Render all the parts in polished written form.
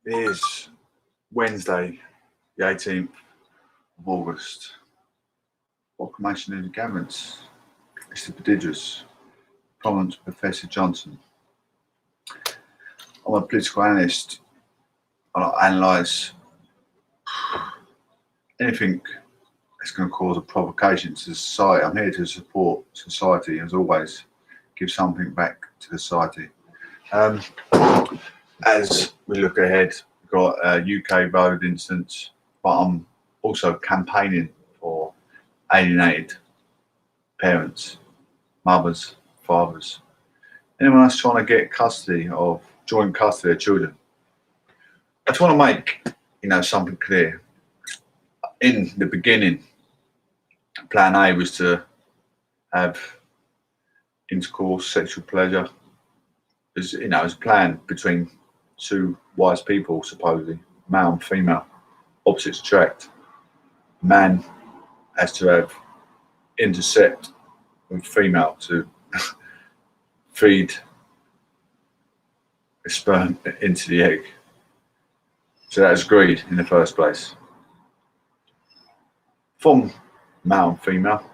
It is Wednesday, the 18th of August. Proclamation of the Gatherence. It's the prodigious, prominent Professor Johnson. I'm a political analyst. I analyse anything that's going to cause a provocation to society. I'm here to support society, as always, give something back to the society. As we look ahead, we've got a UK road instance, but I'm also campaigning for alienated parents, mothers, fathers, anyone else trying to get joint custody of children. I just want to make something clear. In the beginning, plan A was to have intercourse, sexual pleasure. As a plan between two wise people, supposedly, male and female, opposites attract. Man has to have intercept with female to feed the sperm into the egg. So that was agreed in the first place. From male and female,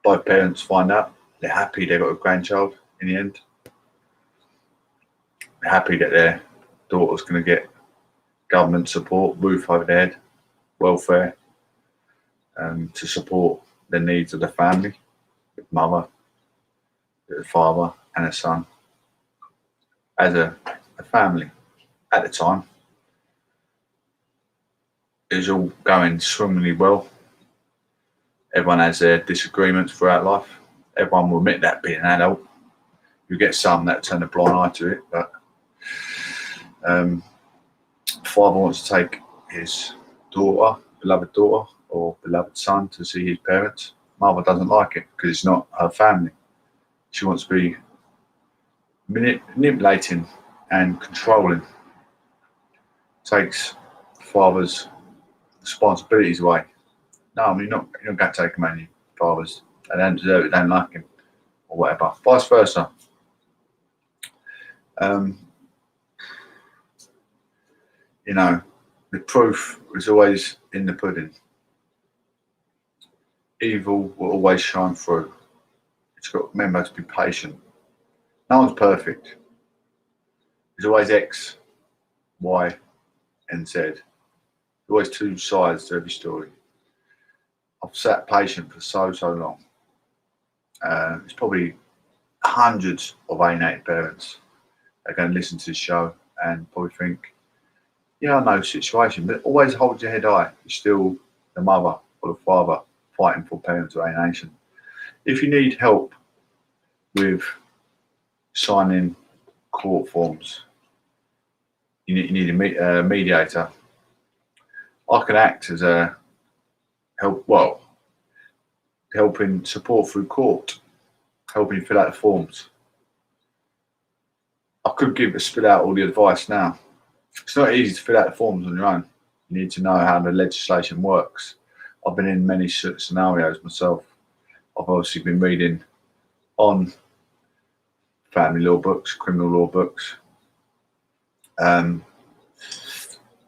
both parents find out, they're happy they got a grandchild in the end. They're happy that their daughter's going to get government support, roof over their head, welfare, to support the needs of the family, the mother, the father and a son. As a family at the time, it was all going swimmingly well. Everyone has their disagreements throughout life. Everyone will admit that being an adult. You get some that turn a blind eye to it, but father wants to take his daughter, beloved daughter or beloved son, to see his parents. Mother doesn't like it because it's not her family. She wants to be manipulating and controlling. Takes father's responsibilities away. No, you're not going to take them any fathers. They don't deserve it, don't like him, or whatever. Vice versa. The proof is always in the pudding. Evil will always shine through. It's got to remember to be patient. No one's perfect. There's always X, Y, and Z. There's always two sides to every story. I've sat patient for so long. There's probably hundreds of alienated parents that are going to listen to this show and probably think, I know the situation, but always hold your head high. You're still the mother or the father fighting for parental alienation. If you need help with signing court forms, you need a mediator. I can act as a helping support through court, helping fill out the forms. I could spit out all the advice now. It's not easy to fill out the forms on your own. You need to know how the legislation works. I've been in many scenarios myself. I've obviously been reading on family law books, criminal law books. I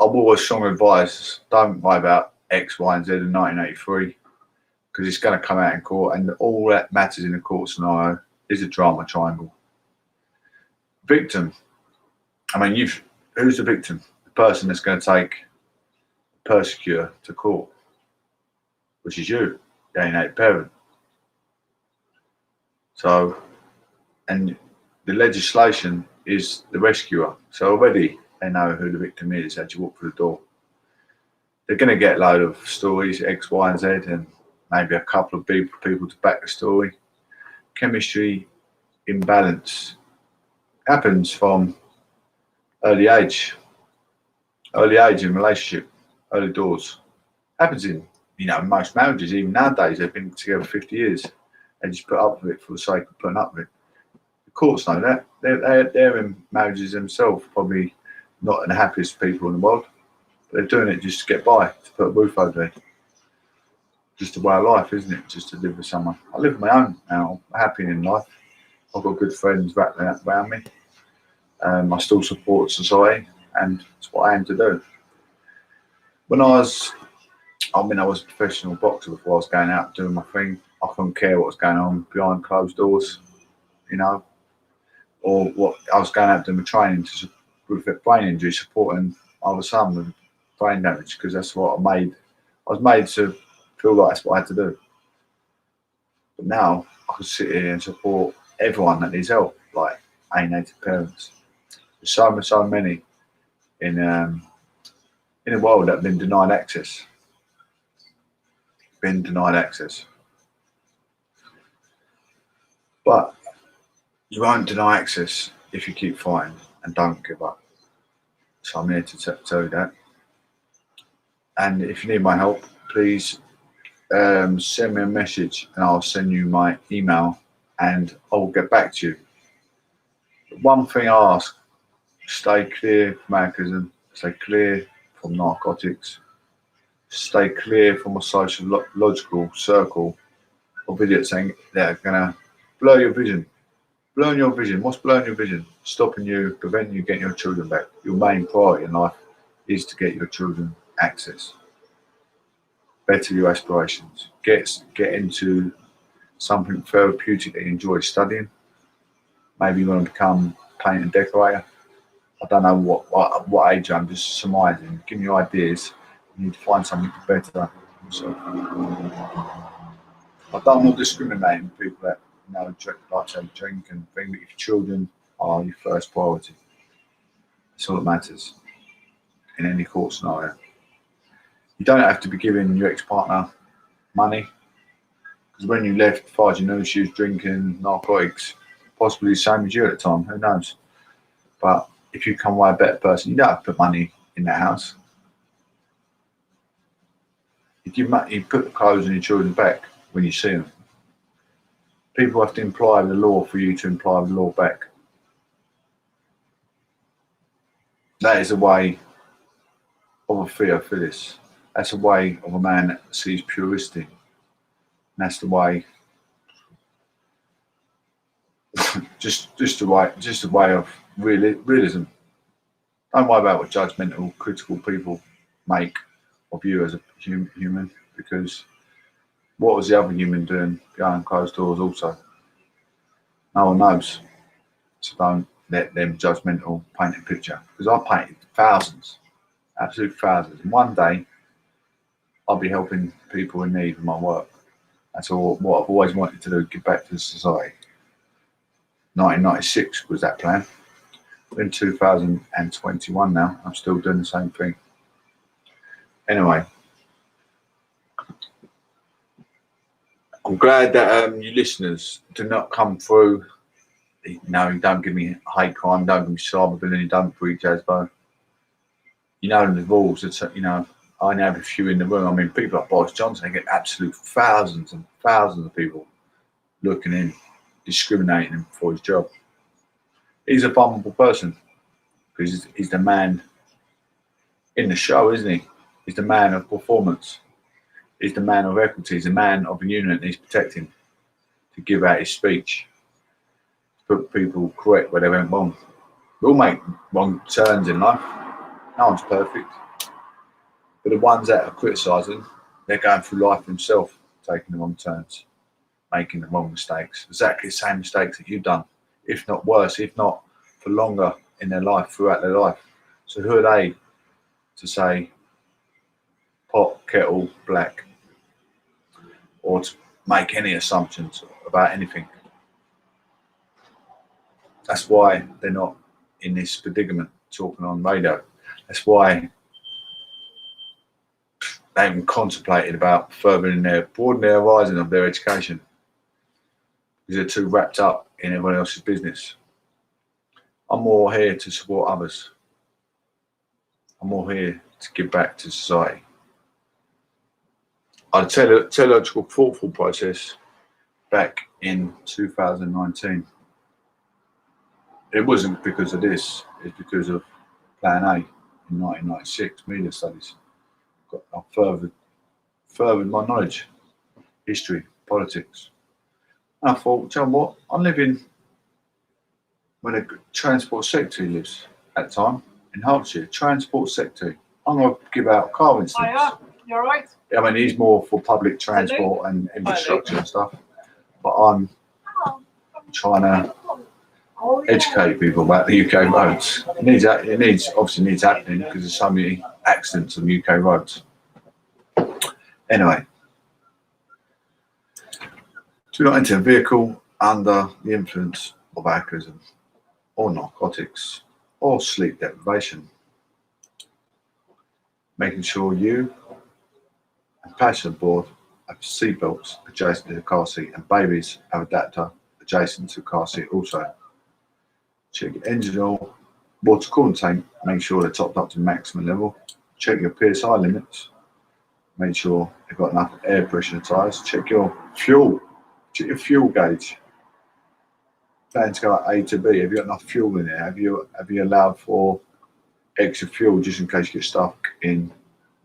will always strongly advise, don't worry about X, Y, and Z in 1983, because it's going to come out in court, and all that matters in a court scenario is a drama triangle. Victim. Who's the victim? The person that's going to take the persecutor to court, which is you, the alienated parent. So, and the legislation is the rescuer. So already they know who the victim is as you walk through the door. They're going to get a load of stories, X, Y, and Z, and maybe a couple of people to back the story. Chemistry imbalance happens from early age in relationship, early doors. Happens in most marriages, even nowadays. They've been together 50 years. They just put up with it for the sake of putting up with it. The courts know that. They're in marriages themselves, probably not the happiest people in the world. But they're doing it just to get by, to put a roof over their head. Just a way of life, isn't it? Just to live with someone. I live with my own now. I'm happy in life. I've got good friends around me. I still support society, and it's what I aim to do. When I was a professional boxer before I was going out doing my thing. I couldn't care what was going on behind closed doors, or what I was going out doing my training with brain injury, supporting other son with brain damage, because that's what I was made to feel like that's what I had to do. But now I can sit here and support everyone that needs help, like alienated parents. There's so many in the world that have been denied access. But you won't deny access if you keep fighting and don't give up. So I'm here to tell you that. And if you need my help, please send me a message and I'll send you my email and I'll get back to you. But one thing I ask, stay clear from alcoholism, stay clear from narcotics, stay clear from a sociological circle of idiots saying they're going to blur your vision. Blurring your vision. What's blurring your vision? Stopping you, preventing you getting your children back. Your main priority in life is to get your children access. Better your aspirations. Get into something therapeutic that you enjoy studying. Maybe you want to become a painter and decorator. I don't know what age I'm just surmising. Give me your ideas. You need to find something better yourself. I don't want discriminating people that like to drink and think that your children are your first priority. That's all that matters in any court scenario. You don't have to be giving your ex-partner money, because when you left, as far as you know, she was drinking narcotics, possibly the same as you at the time, who knows. But if you come away a better person, you don't have to put money in that house. You put the clothes on your children back when you see them. People have to imply the law for you to imply the law back. That is a way of a Theophilus. That's a way of a man that sees purity. And that's the way, just a way of realism. Don't worry about what judgmental, critical people make of you as a human, because what was the other human doing behind closed doors also? No one knows. So don't let them judgmental paint a picture. Because I painted thousands, absolute thousands. And one day, I'll be helping people in need with my work. That's what I've always wanted to do, give back to the society. 1996 was that plan. We're in 2021 now. I'm still doing the same thing. Anyway, I'm glad that you listeners do not come through. You don't give me hate crime, don't give me cyberbullying, don't breach Jasbo. You know the rules. I only have a few in the room. I mean, people like Boris Johnson, they get absolute thousands and thousands of people looking in, discriminating him for his job. He's a vulnerable person because he's the man in the show, isn't he? He's the man of performance. He's the man of equity. He's the man of a unit he's protecting, to give out his speech, to put people correct where they went wrong. We all make wrong turns in life. No one's perfect. But the ones that are criticising, they're going through life themselves, taking the wrong turns, making the wrong mistakes. Exactly the same mistakes that you've done, if not worse, if not for longer in their life, throughout their life. So who are they to say pot, kettle, black, or to make any assumptions about anything? That's why they're not in this predicament talking on radio. That's why they haven't contemplated about broadening their horizon of their education, because they're too wrapped up in everyone else's business. I'm more here to support others. I'm more here to give back to society. I had a teleological thoughtful process back in 2019. It wasn't because of this, it's because of Plan A in 1996, media studies. I furthered my knowledge, history, politics. And I thought, you know what, I'm living where the transport secretary lives at the time. in Hertfordshire, transport secretary. I'm going to give out a car instance. Hiya, you alright? I mean, he's more for public transport and infrastructure and stuff, but I'm trying to educate people about the UK roads. It obviously needs happening because there's so many accidents on the UK roads. Anyway, do not enter a vehicle under the influence of alcoholism or narcotics or sleep deprivation. Making sure you and passenger aboard have seatbelts adjacent to the car seat and babies have adapter adjacent to the car seat also. Check your engine oil, water coolant tank, make sure they're topped up to maximum level. Check your PSI limits, make sure you've got enough air pressure in the tyres. Check your fuel, check your fuel gauge. Plan to go like A to B. Have you got enough fuel in there? Have you allowed for extra fuel just in case you get stuck in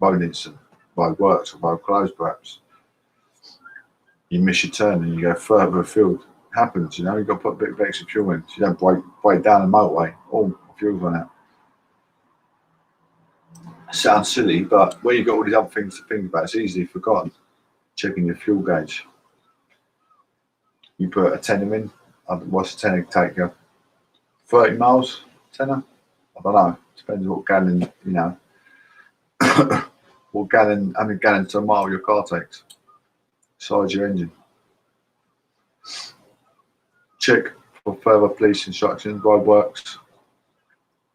road incident, road works or road closed perhaps? You miss your turn and you go further afield. Happens, you know, you've got to put a bit of extra fuel in so you don't break down the motorway. All fuel's run out. Sounds silly, but where you've got all these other things to think about, it's easily forgotten. Checking your fuel gauge. You put a tenner in. What's a tenner take you? 30 miles? Tenner? I don't know. Depends what gallon, you know. What gallon, how many gallons to a mile your car takes. Size your engine. Check for further police instructions, roadworks.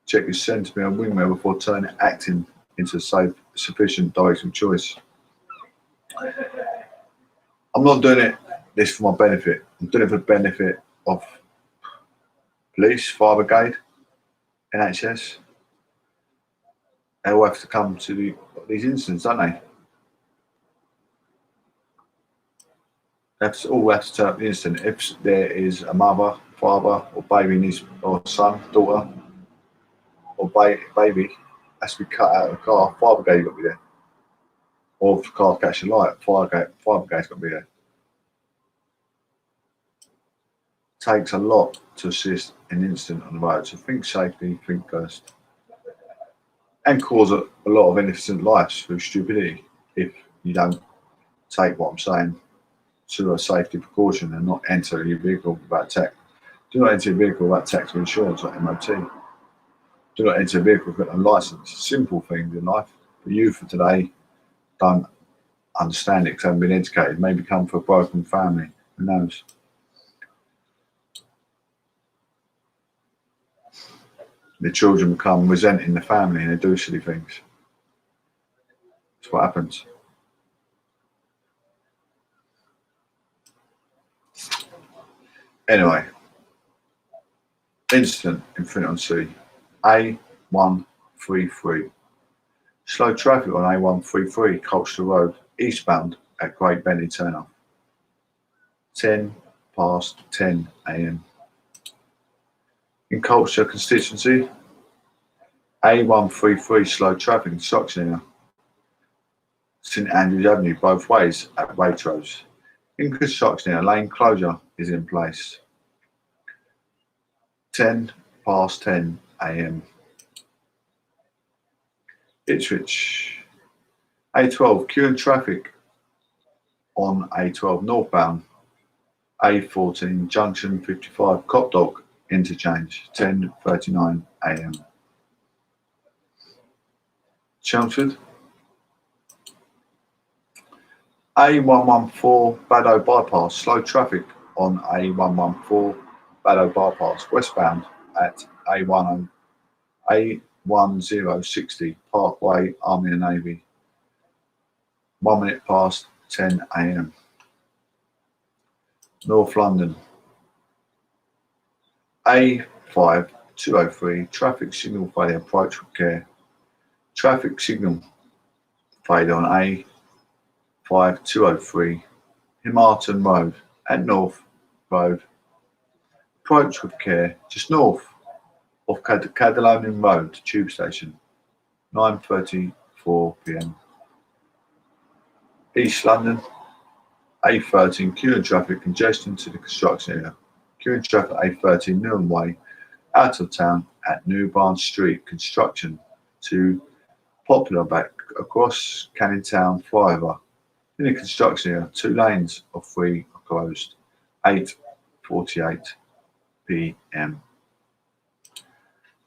Check your centre and wing mirror before turning acting into a safe, sufficient direction choice. I'm not doing this for my benefit. I'm doing it for the benefit of police, fire brigade, NHS. They all have to come to these incidents, don't they? They all have to turn up the incident. If there is a mother, father, or baby, or son, daughter, or baby has to be cut out of the car, fire brigade got to be there. Or if the car catches a light, fire brigade's got to be there. It takes a lot to assist an incident on the road, so think safety, think first. And cause a lot of innocent lives through stupidity if you don't take what I'm saying to a safety precaution and not enter your vehicle without tech. Do not enter your vehicle without tax or insurance or MOT. Do not enter a vehicle without a license. Simple things in life. But you for today don't understand it because haven't been educated. Maybe come from a broken family. Who knows? The children become resenting the family and they do silly things. That's what happens. Anyway, incident in Flint-on-Sea, A133. Slow traffic on A133, Colchester Road, eastbound at Great Bentley Turnoff. 10 past 10 a.m. In Colchester constituency, A133 slow traffic in Stockton area. St Andrews Avenue both ways at Waitrose. In construction area, lane closure is in place. 10 past 10 a.m. Ipswich, A12 queuing traffic on A12 northbound, A14 junction 55 Copdock interchange, 10:39 a.m. Chelmsford, A114 Baddow bypass, slow traffic on A114 Baddow bypass westbound at A1060 Parkway Army and Navy, 1 minute past 10 a.m. North London, A5203 traffic signal failure, approach with care. Traffic signal failure on A5203 Himarton Road and North Road. Approach with care just north of Cadalonian Road tube station, 9:34 p.m. East London, A13 queuing traffic congestion to the construction area. Queuing traffic A13 Newham Way out of town at New Barn Street. Construction to popular back across Canning Town flyover. In the construction area, 2 lanes of 3 are closed. 8:48 p.m.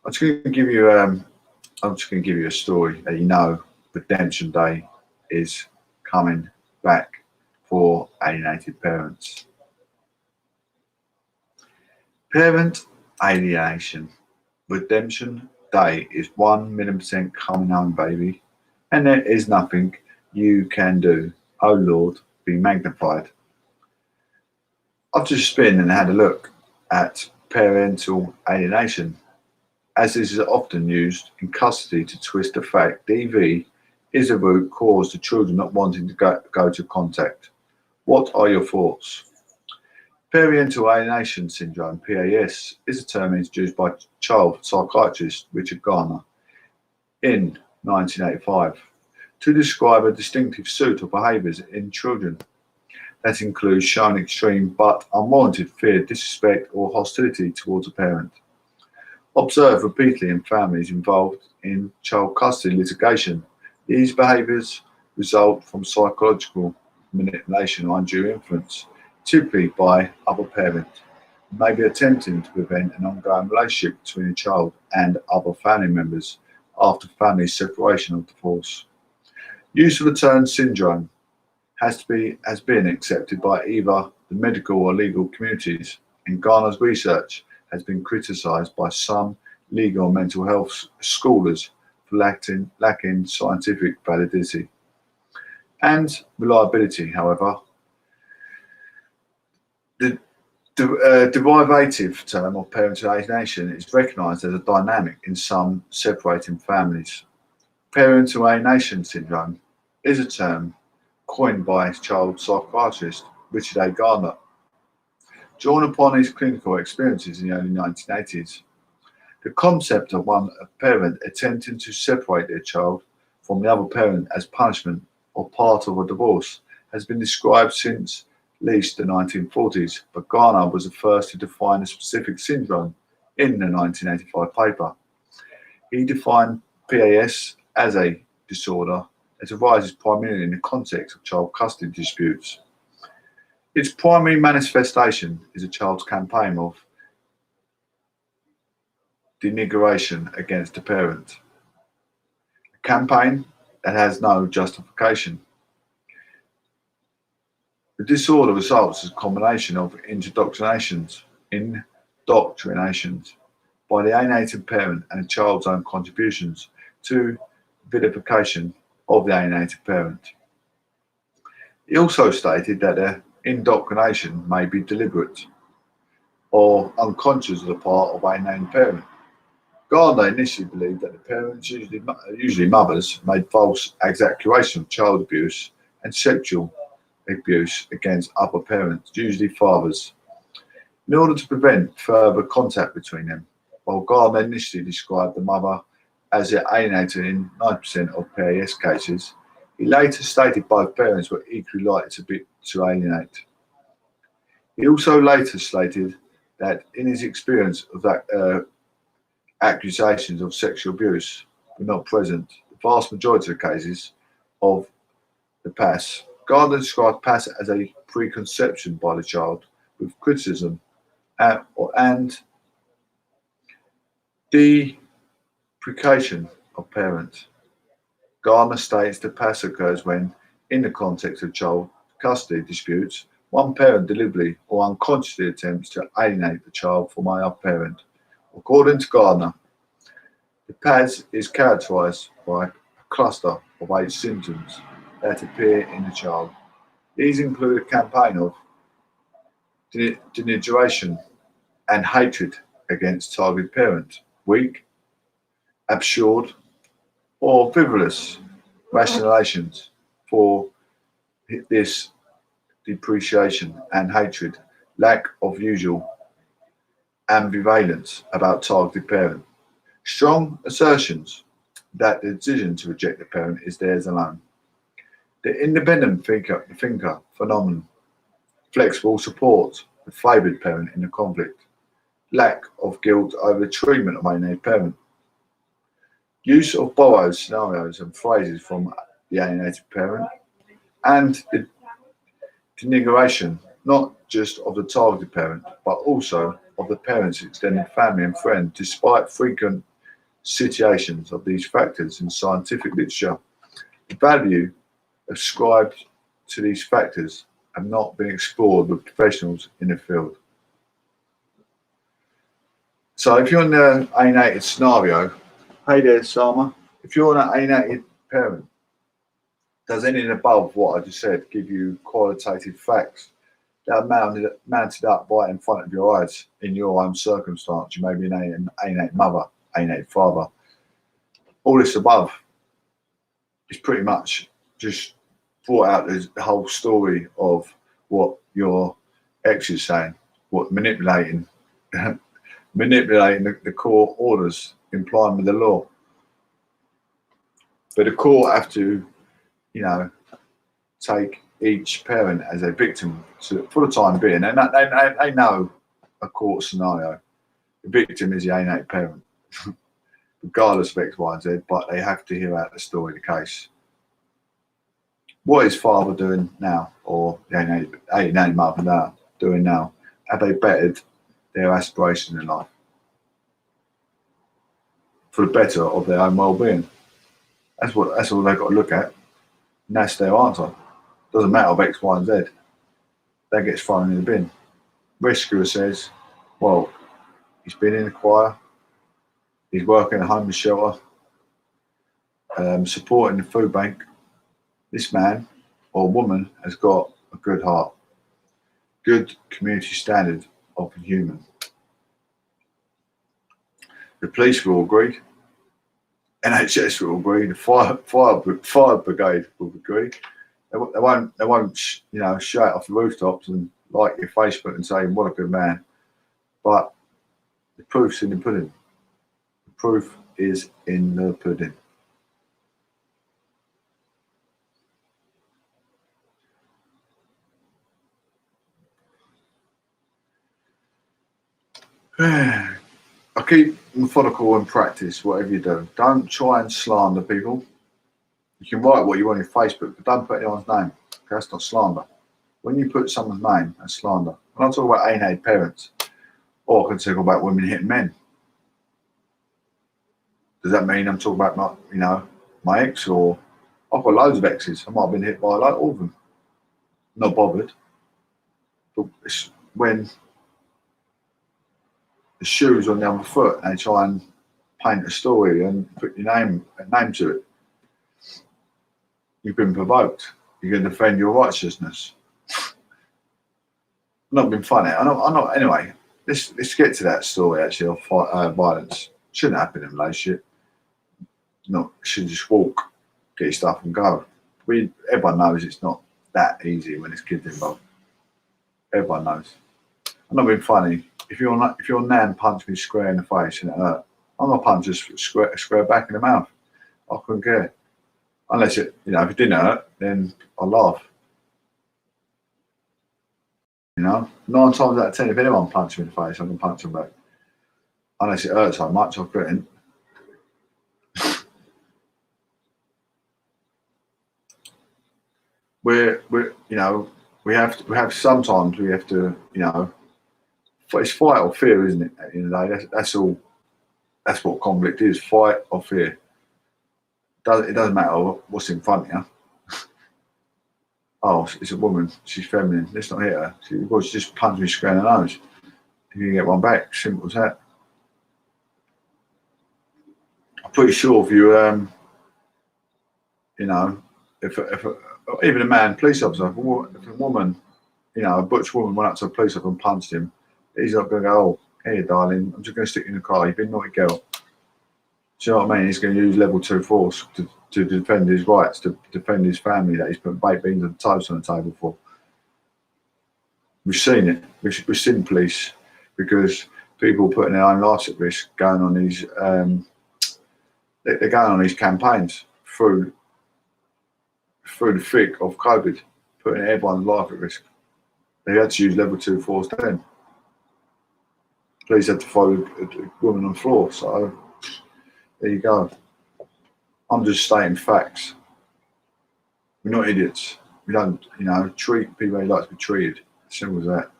I'm just going to give you a story that you know Redemption Day is coming back for alienated parents. Parent alienation. Redemption Day is 1,000,000% coming home, baby, and there is nothing you can do. Oh Lord, be magnified. I've just been and had a look at parental alienation, as this is often used in custody to twist the fact DV is a root cause to children not wanting to go to contact. What are your thoughts? Parental alienation syndrome, PAS, is a term introduced by child psychiatrist Richard Garner in 1985 to describe a distinctive suit of behaviours in children that includes showing extreme but unwarranted fear, disrespect or hostility towards a parent. Observed repeatedly in families involved in child custody litigation, these behaviours result from psychological manipulation or undue influence, typically by other parents, may be attempting to prevent an ongoing relationship between a child and other family members after family separation or divorce. Use of the term syndrome has been accepted by either the medical or legal communities, and Garner's research has been criticised by some legal and mental health scholars for lacking scientific validity and reliability. However, the derivative term of parental alienation is recognised as a dynamic in some separating families. Parental alienation syndrome is a term coined by child psychiatrist Richard A. Garner, drawn upon his clinical experiences in the early 1980s. The concept of one parent attempting to separate their child from the other parent as punishment or part of a divorce has been described since at least the 1940s, but Garner was the first to define a specific syndrome in the 1985 paper. He defined PAS as a disorder that arises primarily in the context of child custody disputes. Its primary manifestation is a child's campaign of denigration against a parent, a campaign that has no justification. The disorder results as a combination of indoctrinations by the alienated parent and the child's own contributions to vilification of the alienated parent. He also stated that the indoctrination may be deliberate or unconscious on the part of an alienated parent. Garner initially believed that the parents, usually mothers, made false accusation of child abuse and sexual abuse against other parents, usually fathers, in order to prevent further contact between them. While Garner initially described the mother as alienated in 90% of PAS cases, he later stated both parents were equally likely to alienate. He also later stated that in his experience of that accusations of sexual abuse were not present, the vast majority of cases of the PAS. Garner described PAS as a preconception by the child with criticism and deprecation of parents. Garner states that PAS occurs when, in the context of child custody disputes, one parent deliberately or unconsciously attempts to alienate the child from another parent. According to Garner, the PAS is characterized by a cluster of 8 symptoms that appear in the child. These include a campaign of denigration and hatred against target parent, weak, absurd, or frivolous rationalizations for this depreciation and hatred, lack of usual ambivalence about targeted parent, strong assertions that the decision to reject the parent is theirs alone. The independent thinker phenomenon, flexible support the favoured parent in the conflict, lack of guilt over the treatment of alienated parent. Use of borrowed scenarios and phrases from the alienated parent, and the denigration not just of the targeted parent, but also of the parent's extended family and friends, despite frequent citations of these factors in scientific literature. The value ascribed to these factors have not been explored with professionals in the field. So if you're in an alienated scenario, hey there, Sama, if you're an alienated parent, does any of the above what I just said give you qualitative facts that are mounted up right in front of your eyes in your own circumstance? You may be an alienated mother, alienated father. All this above is pretty much just brought out the whole story of what your ex is saying, what manipulating the court orders implying with the law. But the court have to, take each parent as a victim for the time being. And they know a court scenario. The victim is the alienated parent, regardless of X, Y, and Z, but they have to hear out the story of the case. What is father doing now, or the alienated mother doing now? Have they bettered their aspirations in life for the better of their own well-being? That's all they've got to look at, and that's their answer. Doesn't matter of X, Y, and Z. That gets thrown in the bin. Rescuer says, well, he's been in the choir, he's working at a homeless shelter, supporting the food bank. This man or woman has got a good heart, good community standard of a human. The police will agree, NHS will agree, the fire brigade will agree. They won't shout off the rooftops and like your Facebook and say what a good man. But the proof's in the pudding. The proof is in the pudding. I keep methodical in practice, whatever you do. Don't try and slander people. You can write what you want on Facebook, but don't put anyone's name. That's not slander. When you put someone's name, that's slander. When I talk about alienated parents, or I can talk about women hitting men, does that mean I'm talking about my ex? Or I've got loads of exes. I might have been hit by all of them. Not bothered. But it's when the shoe's on the other foot and they try and paint a story and put your name to it. You've been provoked. You're going to defend your righteousness. I'm not being funny. I'm not. Anyway, let's get to that story actually of violence. Shouldn't happen in a relationship. No, should just walk, get your stuff and go. Everyone knows it's not that easy when there's kids involved. Everyone knows. I'm not being funny. If your nan punched me square in the face and it hurt, I'm gonna punch her square back in the mouth. I couldn't care. Unless if it didn't hurt, then I'll laugh. 9 times out of 10, if anyone punched me in the face, I can punch them back. Unless it hurts so much, I couldn't. We have sometimes we have to, it's fight or fear, isn't it? At the end of the day, that's all. That's what conflict is: fight or fear. It doesn't matter what's in front of you. Oh, it's a woman. She's feminine. Let's not hit her. She just punched me square in the nose. You can get one back. Simple as that. I'm pretty sure if you, if even a man police officer, if a woman, a butch woman went up to a police officer and punched him, he's not going to go, oh, hey, darling, I'm just going to stick you in the car. You've been a naughty girl. Do you know what I mean? He's going to use level 2 force to defend his rights, to defend his family that he's put baked beans and toast on the table for. We've seen it. We've seen police because people putting their own lives at risk going on these. They're going on these campaigns through the thick of COVID, putting everyone's life at risk. They had to use level 2 force then. Police had to throw the woman on the floor. So there you go. I'm just stating facts. We're not idiots. We don't, treat people how you like to be treated. Simple as that.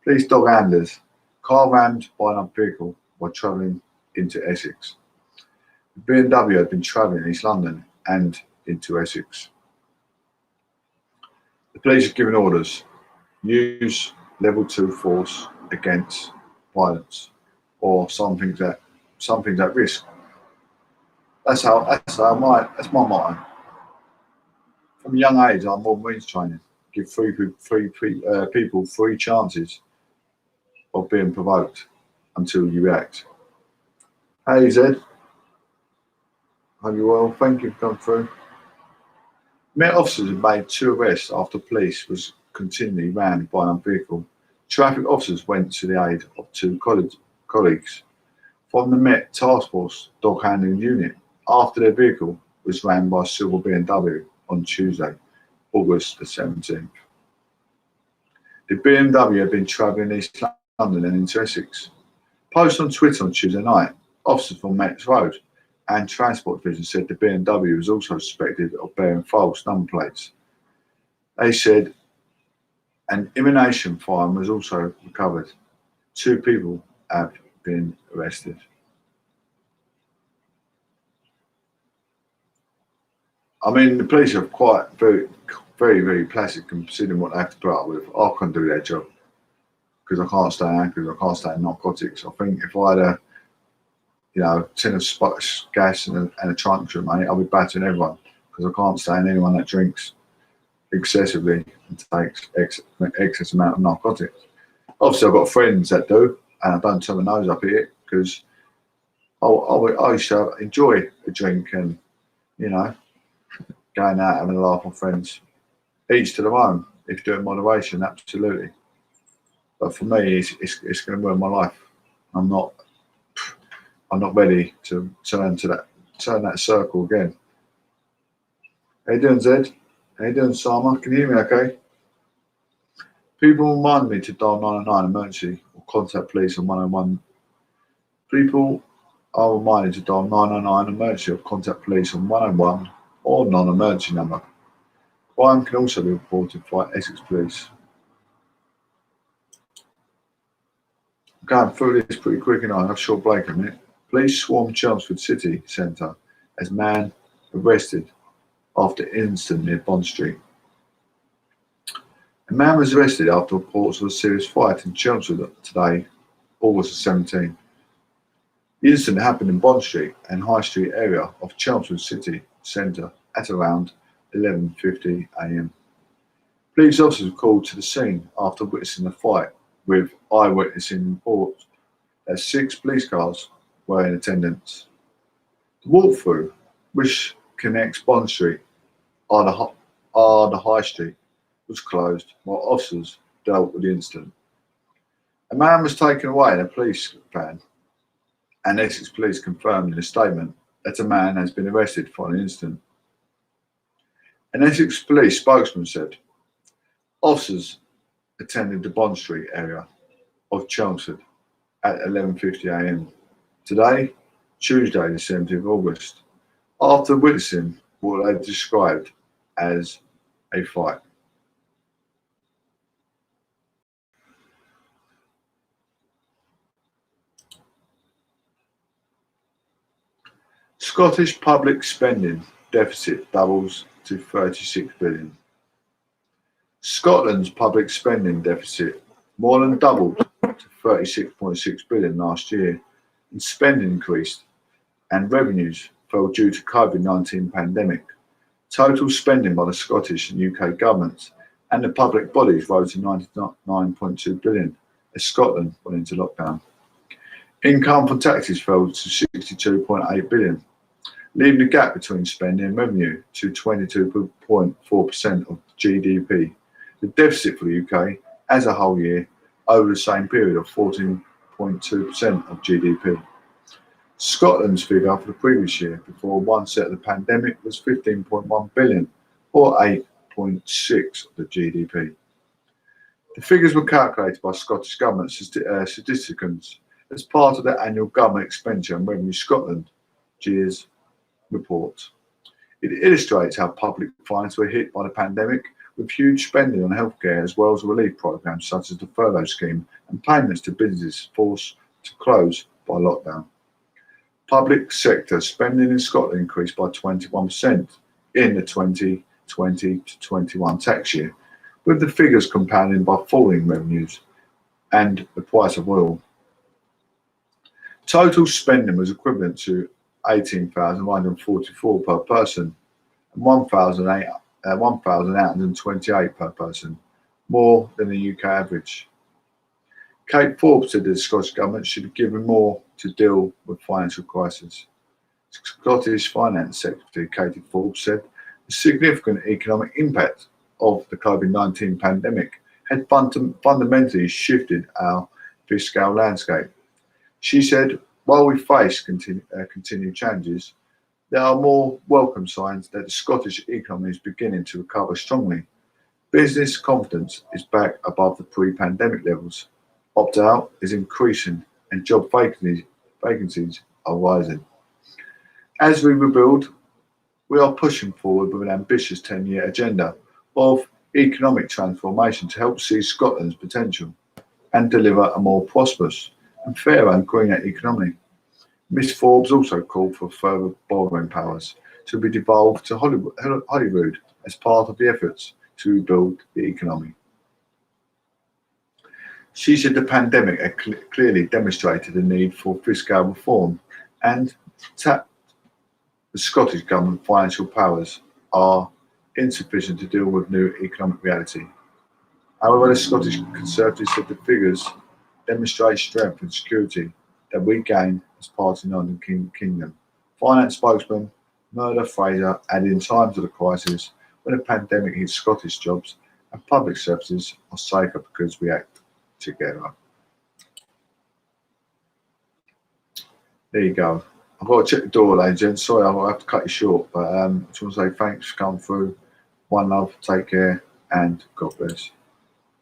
Police dog handlers. Car rammed by another vehicle while travelling into Essex. The BMW had been travelling in East London and into Essex. The police have given orders. Use level 2 force against violence or something's at risk. That's my motto. From a young age, I'm more Marines training. Give people 3 chances of being provoked until you react. Hey Zed, hope you're well. Thank you for coming through. Met officers have made 2 arrests after police was continually rammed by a vehicle. Traffic officers went to the aid of 2 colleagues from the Met Task Force Dog Handling Unit after their vehicle was rammed by a silver BMW on Tuesday, August the 17th. The BMW had been travelling East London and into Essex. Posted on Twitter on Tuesday night, officers from Met's Road and Transport Division said the BMW was also suspected of bearing false number plates. They said an ammunition firearm was also recovered. 2 people have been arrested. I mean, the police are quite very, very placid considering what they have to put up with. I couldn't do their job because I can't stand alcohol, I can't stand narcotics. I think if I had a tin of gas and a trunk full of money, I'll be battering everyone because I can't stand anyone that drinks excessively and takes excess amount of narcotics. Obviously, I've got friends that do, and I don't turn my nose up at it because I used to enjoy a drink and, going out having a laugh with friends. Each to their own. If you do it in moderation, absolutely. But for me, it's going to ruin my life. I'm not ready to turn that circle again. How you doing, Zed? How you doing, Sama? Can you hear me okay? People remind me to dial 999 emergency or contact police on 101. People are reminded to dial 999 emergency or contact police on 101 or non-emergency number. Crime can also be reported by Essex Police. I'm going through this pretty quick and I have short break a minute. Police swarm Chelmsford City Centre as man arrested after incident near Bond Street. A man was arrested after reports of a serious fight in Chelmsford today, August 17. The incident happened in Bond Street and High Street area of Chelmsford City Centre at around 11:50 a.m. Police officers were called to the scene after witnessing the fight, with eyewitnessing reports that 6 police cars were in attendance. The walkthrough, which connects Bond Street on the High Street, was closed while officers dealt with the incident. A man was taken away in a police van, and Essex Police confirmed in a statement that a man has been arrested for an incident. An Essex Police spokesman said, officers attended the Bond Street area of Chelmsford at 11:50 a.m. today, Tuesday the 17th of August, after witnessing what they described as a fight. Scottish public spending deficit doubles to 36 billion. Scotland's public spending deficit more than doubled to 36.6 billion last year, and spending increased and revenues fell due to COVID-19 pandemic. Total spending by the Scottish and UK governments and the public bodies rose to 99.2 billion as Scotland went into lockdown. Income from taxes fell to 62.8 billion, leaving the gap between spending and revenue to 22.4% of GDP. The deficit for the UK as a whole year over the same period of 14.2% of GDP. Scotland's figure for the previous year before onset of the pandemic was 15.1 billion, or 8.6% of the GDP. The figures were calculated by Scottish Government statisticians as part of the annual Government Expenditure and Revenue Scotland GEARS report. It illustrates how public finances were hit by the pandemic, with huge spending on healthcare as well as relief programmes such as the furlough scheme and payments to businesses forced to close by lockdown. Public sector spending in Scotland increased by 21% in the 2020 to 21 tax year, with the figures compounding by falling revenues and the price of oil. Total spending was equivalent to $18,144 per person and $1,828 per person, more than the UK average. Kate Forbes said the Scottish Government should be given more to deal with financial crisis. Scottish Finance Secretary Katie Forbes said the significant economic impact of the COVID-19 pandemic had fundamentally shifted our fiscal landscape. She said, while we face continued challenges, there are more welcome signs that the Scottish economy is beginning to recover strongly. Business confidence is back above the pre-pandemic levels. Opt-out is increasing and job vacancies are rising. As we rebuild, we are pushing forward with an ambitious 10-year agenda of economic transformation to help seize Scotland's potential and deliver a more prosperous and fairer and greener economy. Ms Forbes also called for further borrowing powers to be devolved to Holyrood as part of the efforts to rebuild the economy. She said the pandemic had clearly demonstrated the need for fiscal reform and tapped the Scottish Government financial powers are insufficient to deal with new economic reality. However, the Scottish Conservatives said the figures demonstrate strength and security that we gain as part of the United Kingdom. Finance spokesman Murdo Fraser added, in times of the crisis, when the pandemic hits Scottish jobs and public services are safer because we act together. There you go. I've got to check the door, ladies and gents. Sorry, I'll have to cut you short, but I just want to say thanks for coming through. One love, take care, and God bless.